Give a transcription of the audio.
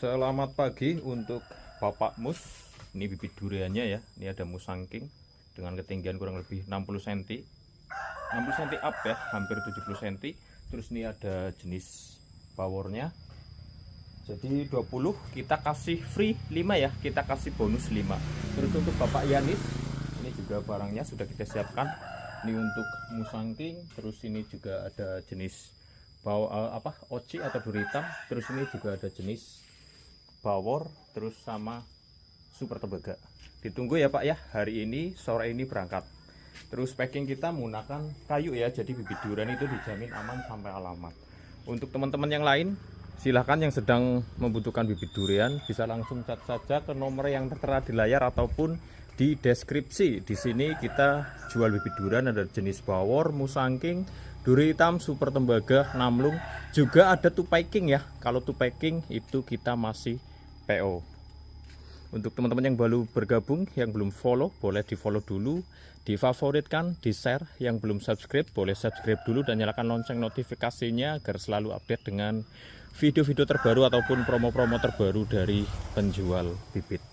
Selamat pagi untuk Bapak Mus. Ini bibit duriannya ya. Ini ada musangking dengan ketinggian kurang lebih 60 cm. 60 cm up ya, hampir 70 cm. Terus ini ada jenis bawornya. Jadi 20 kita kasih free 5 ya, kita kasih bonus 5. Terus untuk Bapak Yanis, ini juga barangnya sudah kita siapkan. Ini untuk musangking, terus ini juga ada jenis oci atau duri hitam. Terus ini juga ada jenis bawor, terus sama super tembaga. Ditunggu ya Pak ya, hari ini sore ini berangkat. Terus packing kita menggunakan kayu ya, jadi bibit durian itu dijamin aman sampai alamat. Untuk teman-teman yang lain, silahkan yang sedang membutuhkan bibit durian bisa langsung chat saja ke nomor yang tertera di layar ataupun di deskripsi. Di sini kita jual bibit durian, ada jenis bawor, musangking, duri hitam, super tembaga, namlung, juga ada tupai king ya. Kalau tupai king itu kita masih PO. Untuk teman-teman yang baru bergabung, yang belum follow, boleh di follow dulu, difavoritkan, di share. Yang belum subscribe, boleh subscribe dulu dan nyalakan lonceng notifikasinya agar selalu update dengan video-video terbaru ataupun promo-promo terbaru dari penjual bibit.